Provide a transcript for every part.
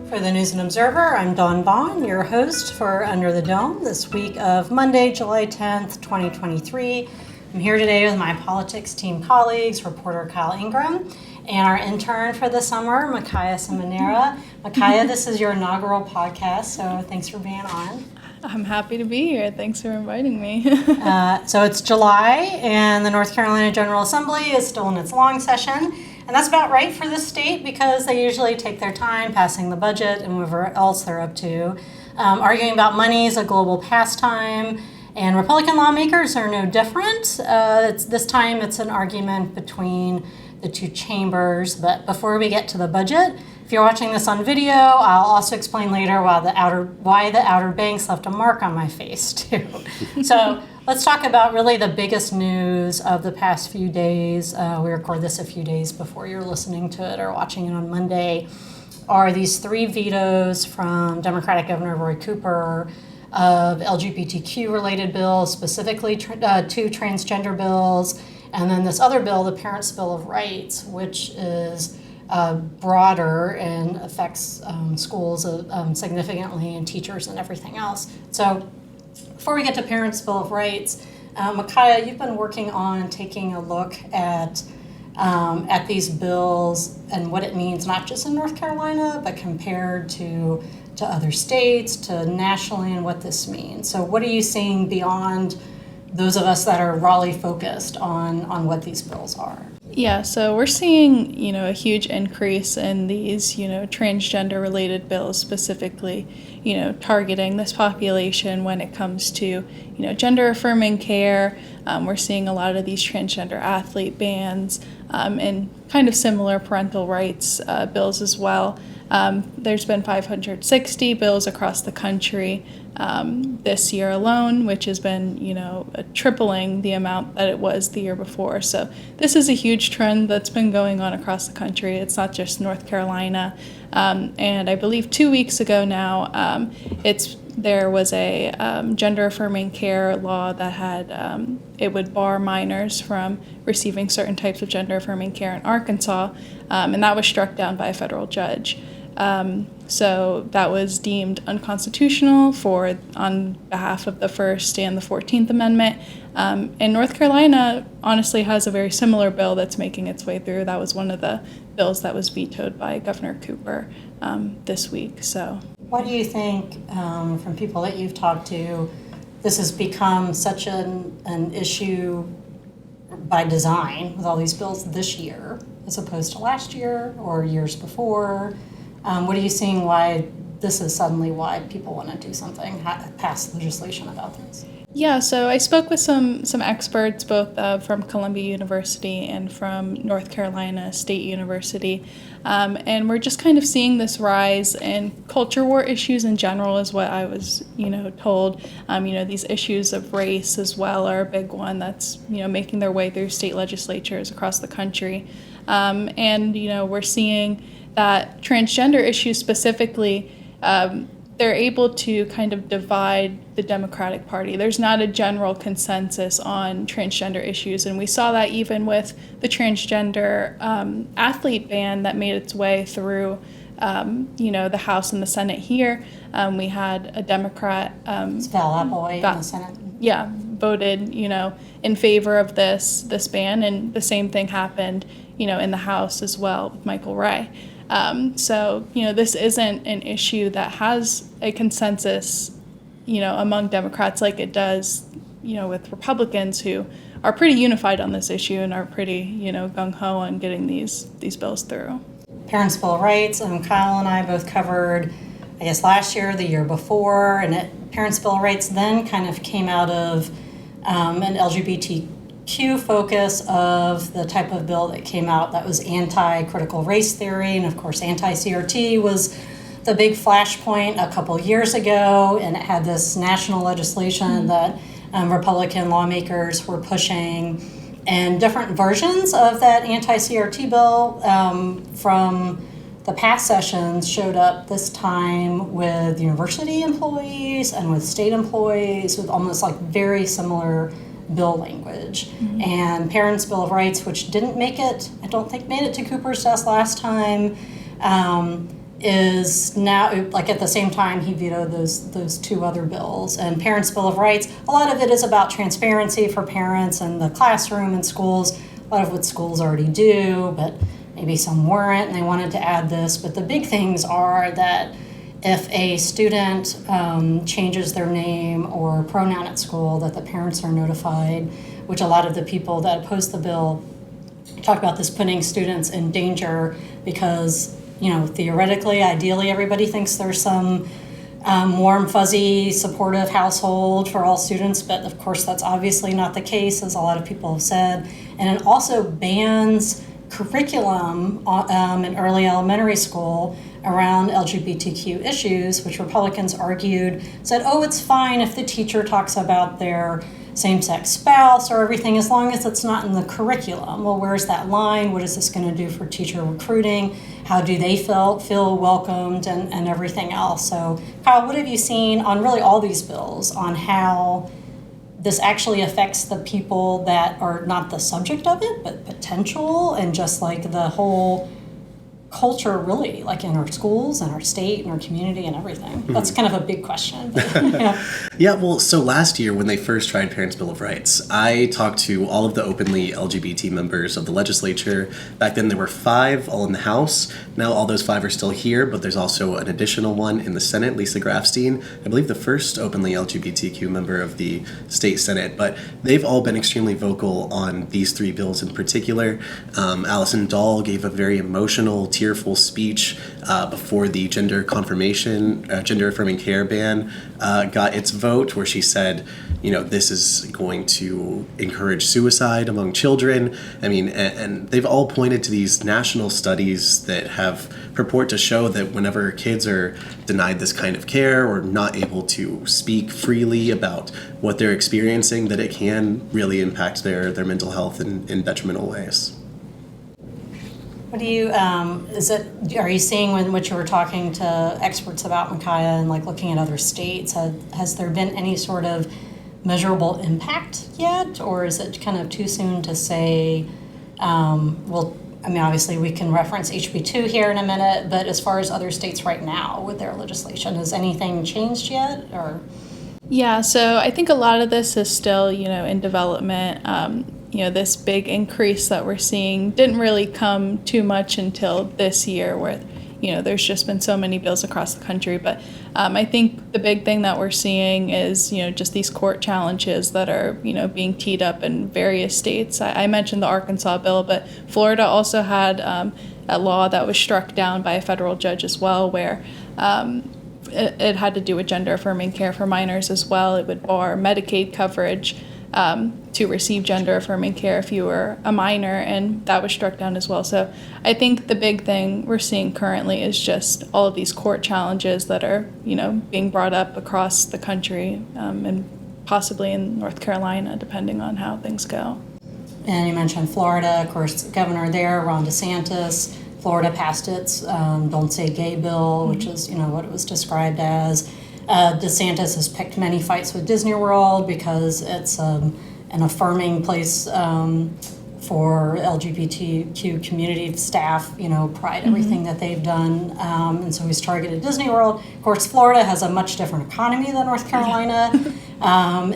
For the News and Observer, I'm Dawn Vaughan, your host for Under the Dome this week of Monday, July 10th, 2023. I'm here today with my politics team colleagues, reporter Kyle Ingram, and our intern for the summer, Makiya Seminera. Makiya, this is your inaugural podcast, so thanks for being on. I'm happy to be here. Thanks for inviting me. So it's July, and the North Carolina General Assembly is still in its long session. And that's about right for the state because they usually take their time passing the budget and whatever else they're up to. Arguing about money is a global pastime, and Republican lawmakers are no different. This time it's an argument between the two chambers. But before we get to the budget, if you're watching this on video, I'll also explain later why the Outer Banks left a mark on my face too. So let's talk about really the biggest news of the past few days. We record this a few days before you're listening to it or watching it on Monday. Are these three vetoes from Democratic Governor Roy Cooper of LGBTQ-related bills, specifically two transgender bills, and then this other bill, the Parents' Bill of Rights, which is broader and affects schools significantly and teachers and everything else. So before we get to Parents' Bill of Rights, Makiya, you've been working on taking a look at these bills and what it means, not just in North Carolina, but compared to other states, to nationally, and what this means. So what are you seeing beyond those of us that are Raleigh focused on what these bills are? Yeah, so we're seeing, a huge increase in these, transgender related bills, specifically, targeting this population when it comes to, gender affirming care. We're seeing a lot of these transgender athlete bans and kind of similar parental rights bills as well. There's been 560 bills across the country this year alone, which has been, tripling the amount that it was the year before. So this is a huge trend that's been going on across the country. It's not just North Carolina. And I believe 2 weeks ago now, there was a gender-affirming care law that had it would bar minors from receiving certain types of gender-affirming care in Arkansas, and that was struck down by a federal judge. So that was deemed unconstitutional on behalf of the First and the 14th Amendment. And North Carolina honestly has a very similar bill that's making its way through. That was one of the bills that was vetoed by Governor Cooper this week. So, what do you think from people that you've talked to? This has become such an issue by design with all these bills this year as opposed to last year or years before. What are you seeing why this is suddenly why people want to do something, pass legislation about this? Yeah, so I spoke with some experts, both from Columbia University and from North Carolina State University, and we're just kind of seeing this rise in culture war issues in general is what I was, told. These issues of race as well are a big one that's, making their way through state legislatures across the country. And we're seeing that transgender issues specifically, they're able to kind of divide the Democratic Party. There's not a general consensus on transgender issues, and we saw that even with the transgender athlete ban that made its way through, the House and the Senate here. We had a Democrat, it's Val Applewhite in the Senate. Yeah, voted, in favor of this ban, and the same thing happened, in the House as well with Michael Ray. So, this isn't an issue that has a consensus, among Democrats like it does, with Republicans who are pretty unified on this issue and are pretty, gung-ho on getting these bills through. Parents' Bill of Rights, Kyle and I both covered, I guess, last year, the year before, and Parents' Bill of Rights then kind of came out of an LGBTQ focus of the type of bill that came out that was anti-critical race theory, and of course anti-CRT was the big flashpoint a couple years ago, and it had this national legislation that Republican lawmakers were pushing, and different versions of that anti-CRT bill from the past sessions showed up this time with university employees and with state employees with almost like very similar bill language. Mm-hmm. And Parents' Bill of Rights, which didn't make it, I don't think made it to Cooper's desk last time, is now, like at the same time, he vetoed those two other bills. And Parents' Bill of Rights, a lot of it is about transparency for parents and the classroom and schools, a lot of what schools already do, but maybe some weren't, and they wanted to add this. But the big things are that if a student changes their name or pronoun at school, that the parents are notified, which a lot of the people that opposed the bill talk about this putting students in danger because, theoretically, ideally, everybody thinks there's some warm, fuzzy, supportive household for all students, but of course that's obviously not the case, as a lot of people have said. And it also bans curriculum in early elementary school around LGBTQ issues, which Republicans argued said, oh, it's fine if the teacher talks about their same-sex spouse or everything, as long as it's not in the curriculum. Well, where's that line? What is this going to do for teacher recruiting? How do they feel welcomed and everything else? So, Kyle, what have you seen on really all these bills on how this actually affects the people that are not the subject of it, but potential, and just like the whole culture, really, like in our schools and our state and our community and everything? That's kind of a big question. But, Yeah, well, so last year when they first tried Parents' Bill of Rights, I talked to all of the openly LGBT members of the legislature. Back then there were 5 all in the House. Now all those 5 are still here, but there's also an additional one in the Senate, Lisa Grafstein, I believe the first openly LGBTQ member of the state Senate. But they've all been extremely vocal on these 3 bills in particular. Allison Dahl gave a very emotional, tearful speech before the gender affirming care ban got its vote, where she said, this is going to encourage suicide among children. I mean, and they've all pointed to these national studies that purport to show that whenever kids are denied this kind of care or not able to speak freely about what they're experiencing, that it can really impact their mental health in detrimental ways. what do you, are you seeing when what you were talking to experts about, Makiya, and like looking at other states, has there been any sort of measurable impact yet, or is it kind of too soon to say? Obviously we can reference HB2 here in a minute, but as far as other states right now with their legislation, has anything changed yet, or? Yeah, so I think a lot of this is still, in development. This big increase that we're seeing didn't really come too much until this year, where, there's just been so many bills across the country. But I think the big thing that we're seeing is, just these court challenges that are, being teed up in various states. I mentioned the Arkansas bill, but Florida also had a law that was struck down by a federal judge as well, where it had to do with gender affirming care for minors as well. It would bar Medicaid coverage to receive gender affirming care if you were a minor, and that was struck down as well. So I think the big thing we're seeing currently is just all of these court challenges that are, being brought up across the country, and possibly in North Carolina, depending on how things go. And you mentioned Florida, of course, governor there, Ron DeSantis. Florida passed its Don't Say Gay bill, which is, what it was described as. DeSantis has picked many fights with Disney World because it's an affirming place for LGBTQ community staff, pride everything that they've done. And so he's targeted Disney World. Of course, Florida has a much different economy than North Carolina.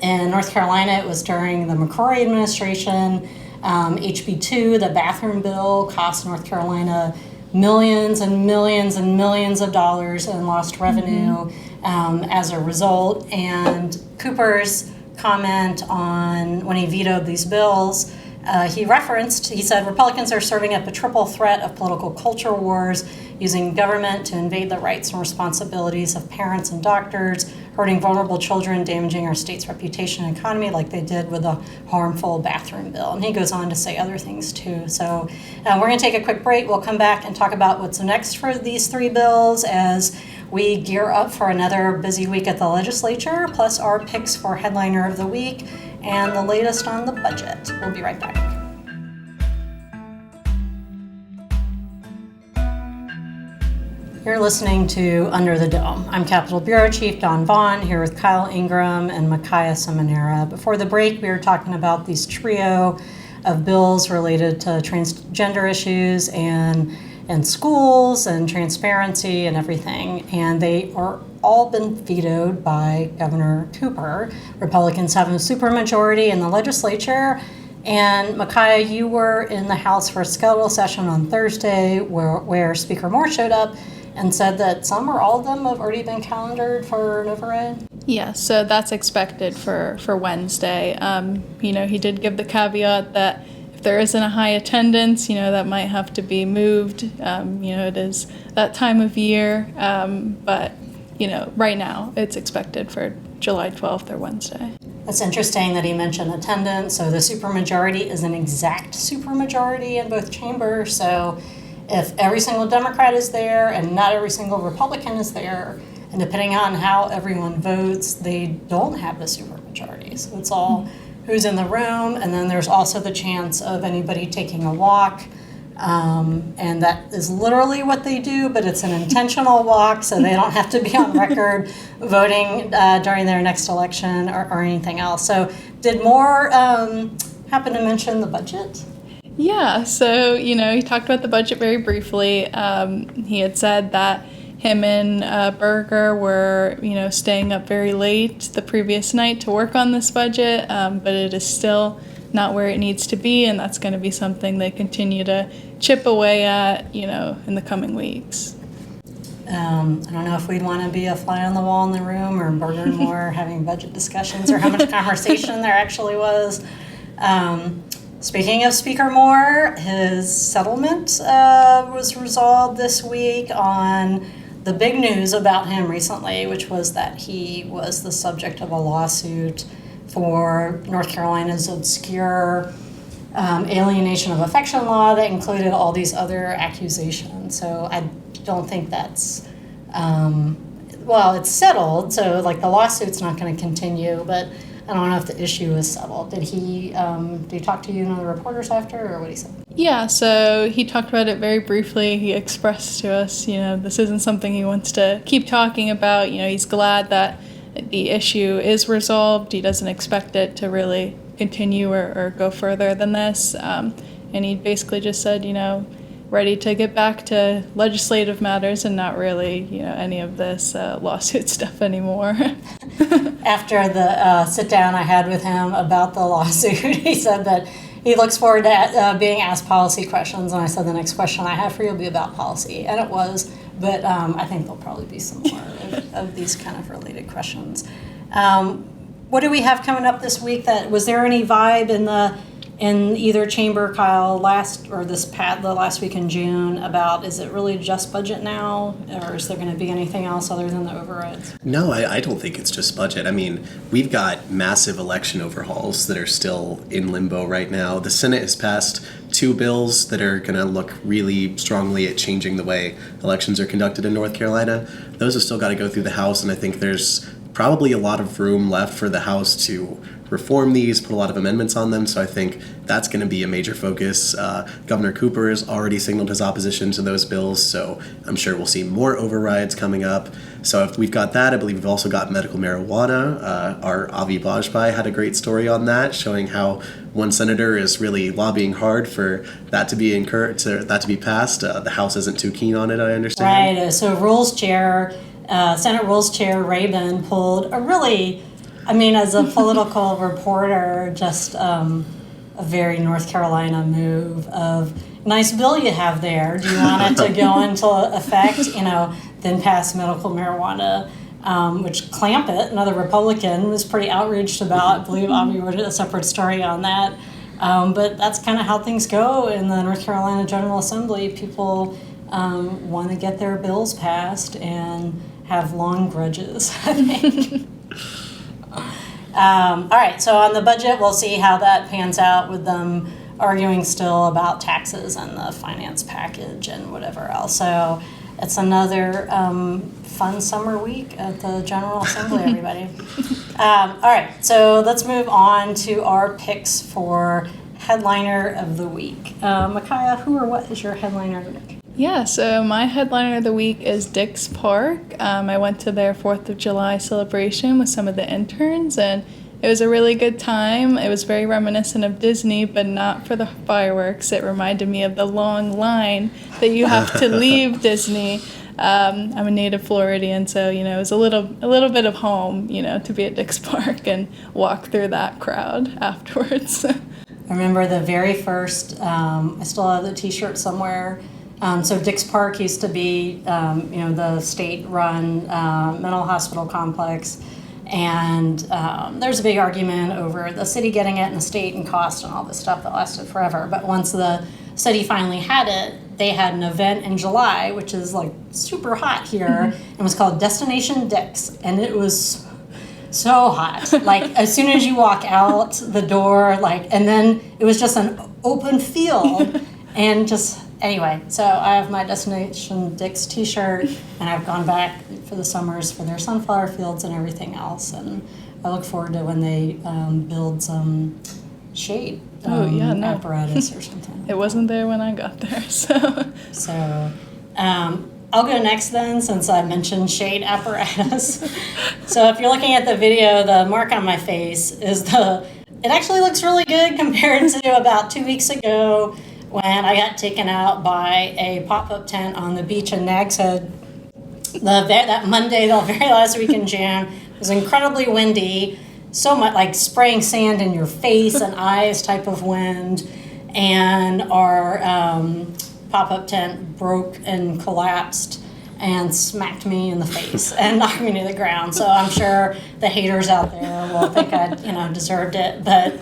In North Carolina, it was during the McCrory administration. HB2, the bathroom bill, cost North Carolina millions and millions and millions of dollars in lost revenue as a result. And Cooper's comment on when he vetoed these bills, he said Republicans are serving up a triple threat of political culture wars, using government to invade the rights and responsibilities of parents and doctors, hurting vulnerable children, damaging our state's reputation and economy like they did with the harmful bathroom bill. And he goes on to say other things too. So we're going to take a quick break. We'll come back and talk about what's next for these 3 bills as we gear up for another busy week at the legislature, plus our picks for headliner of the week and the latest on the budget. We'll be right back. You're listening to Under the Dome. I'm Capitol Bureau Chief Don Vaughan, here with Kyle Ingram and Makiya Seminera. Before the break, we were talking about these trio of bills related to transgender issues and and schools and transparency and everything. And they are all been vetoed by Governor Cooper. Republicans have a supermajority in the legislature. And Makiya, you were in the House for a skeletal session on Thursday where Speaker Moore showed up and said that some or all of them have already been calendared for an override. Yeah, so that's expected for Wednesday. He did give the caveat that if there isn't a high attendance, that might have to be moved. It is that time of year, but right now it's expected for July 12th or Wednesday. That's interesting that he mentioned attendance. So the supermajority is an exact supermajority in both chambers. So if every single Democrat is there and not every single Republican is there, and depending on how everyone votes, they don't have the supermajority. So it's all who's in the room, and then there's also the chance of anybody taking a walk. And that is literally what they do, but it's an intentional walk, so they don't have to be on record voting during their next election or anything else. So did Moore happen to mention the budget? Yeah, so, he talked about the budget very briefly. He had said that him and Berger were, staying up very late the previous night to work on this budget, but it is still not where it needs to be, and that's going to be something they continue to chip away at, in the coming weeks. I don't know if we'd want to be a fly on the wall in the room or Berger and Moore having budget discussions or how much conversation there actually was. Speaking of Speaker Moore, his settlement was resolved this week on the big news about him recently, which was that he was the subject of a lawsuit for North Carolina's obscure alienation of affection law that included all these other accusations. So I don't think that's, it's settled, so the lawsuit's not going to continue, but I don't know if the issue is settled. Did he talk to you and other reporters after, or what he said? Yeah, so he talked about it very briefly. He expressed to us, this isn't something he wants to keep talking about. He's glad that the issue is resolved. He doesn't expect it to really continue or go further than this. And he basically just said, ready to get back to legislative matters and not really, any of this lawsuit stuff anymore. After the sit down I had with him about the lawsuit, he said that he looks forward to being asked policy questions. And I said the next question I have for you will be about policy. And it was, but I think there'll probably be some more of these kind of related questions. What do we have coming up this week? Was there any vibe in either chamber, Kyle, the last week in June about, is it really just budget now, or is there going to be anything else other than the overrides? No, I don't think it's just budget. I mean, we've got massive election overhauls that are still in limbo right now. The Senate has passed 2 bills that are going to look really strongly at changing the way elections are conducted in North Carolina. Those have still got to go through the House, and I think there's probably a lot of room left for the House to reform these, put a lot of amendments on them, so I think that's going to be a major focus. Governor Cooper has already signaled his opposition to those bills, so I'm sure we'll see more overrides coming up. So if we've got that, I believe we've also got medical marijuana. Our Avi Bajpai had a great story on that, showing how one senator is really lobbying hard for that to be passed. The House isn't too keen on it, I understand. Right, so Senate Rules Chair Rabin pulled a really, as a political reporter, just a very North Carolina move of, nice bill you have there. Do you want it to go into effect? Then pass medical marijuana, which Clampett, another Republican, was pretty outraged about. I believe Avi wrote a separate story on that. But that's kind of how things go in the North Carolina General Assembly. People want to get their bills passed and have long grudges, I think. All right, so on the budget, we'll see how that pans out with them arguing still about taxes and the finance package and whatever else. So it's another fun summer week at the General Assembly, everybody. All right, so let's move on to our picks for headliner of the week. Makiya, who or what is your headliner of the week? Yeah, so my headliner of the week is Dix Park. I went to their 4th of July celebration with some of the interns, and It was a really good time. It was very reminiscent of Disney, but not for the fireworks. It reminded me of the long line that you have to leave Disney. I'm a native Floridian, so it was a little bit of home, to be at Dix Park and walk through that crowd afterwards. I remember the very first. I still have the T-shirt somewhere. So Dix Park used to be, the state-run mental hospital complex, and there's a big argument over the city getting it and the state and cost and all this stuff that lasted forever. But once the city finally had it, they had an event in July, which is like super hot here, and was called Destination Dix, and it was so hot. Like as soon as you walk out the door, and then it was just an open field, and just. Anyway, so I have my Destination Dix T-shirt, and I've gone back for the summers for their sunflower fields and everything else, and I look forward to when they build some shade apparatus or something. It wasn't there when I got there, so. So, I'll go next then, since I mentioned shade apparatus. So if you're looking at the video, the mark on my face is it actually looks really good compared to about 2 weeks ago, when I got taken out by a pop-up tent on the beach in Nags Head. That Monday, the very last week in June, it was incredibly windy, so much like spraying sand in your face and eyes type of wind, and our pop-up tent broke and collapsed and smacked me in the face and knocked me to the ground. So I'm sure the haters out there will think I, deserved it. But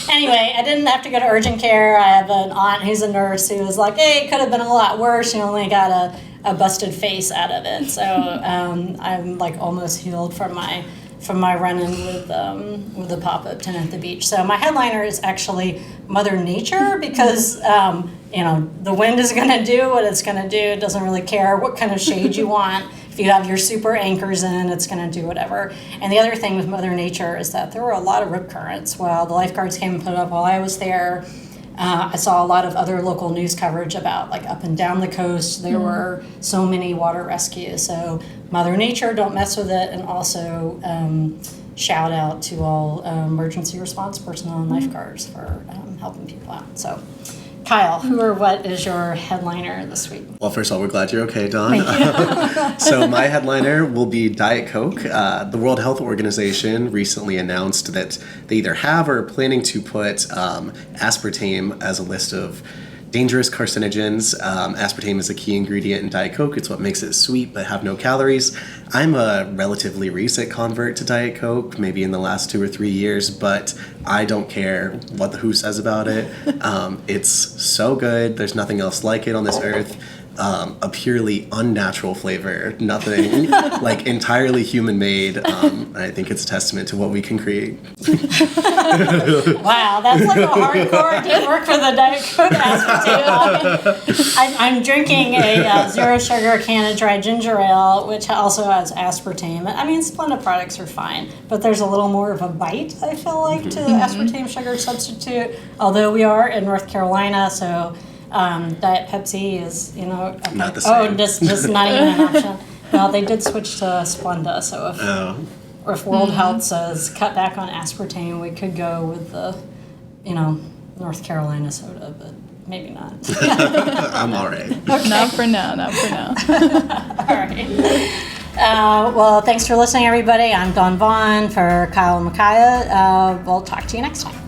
anyway, I didn't have to go to urgent care. I have an aunt who's a nurse who was like, "Hey, it could have been a lot worse. You only got a busted face out of it." So I'm like almost healed from my run-in with the pop-up tent at the beach. So my headliner is actually Mother Nature, because the wind is going to do what it's going to do. It doesn't really care what kind of shade you want. If you have your super anchors in, it's going to do whatever. And the other thing with Mother Nature is that there were a lot of rip currents. While the lifeguards came and put it up while I was there, I saw a lot of other local news coverage about up and down the coast. There were so many water rescues. So Mother Nature, don't mess with it. And also shout out to all emergency response personnel and lifeguards for helping people out. So Kyle, who or what is your headliner this week? Well, first of all, we're glad you're okay, Dawn. So my headliner will be Diet Coke. The World Health Organization recently announced that they either have or are planning to put aspartame as a list of dangerous carcinogens. Aspartame is a key ingredient in Diet Coke. It's what makes it sweet but have no calories. I'm a relatively recent convert to Diet Coke, maybe in the last 2 or 3 years, but I don't care what the WHO says about it. It's so good. There's nothing else like it on this earth. A purely unnatural flavor, nothing entirely human-made. I think it's a testament to what we can create. Wow, that's like a hardcore deep work for the Diet Coke aspartame. I'm drinking a zero sugar can of dry ginger ale, which also has aspartame. I mean, Splenda products are fine, but there's a little more of a bite, I feel like, to the aspartame sugar substitute. Although we are in North Carolina, so Diet Pepsi is, not the same. Oh, just not even an option. Well, they did switch to Splenda, so if World Health says cut back on aspartame, we could go with the, North Carolina soda, but maybe not. I'm all right. Okay. Not for now. All right. Well, thanks for listening, everybody. I'm Vaughan for Kyle and Makiya. We'll talk to you next time.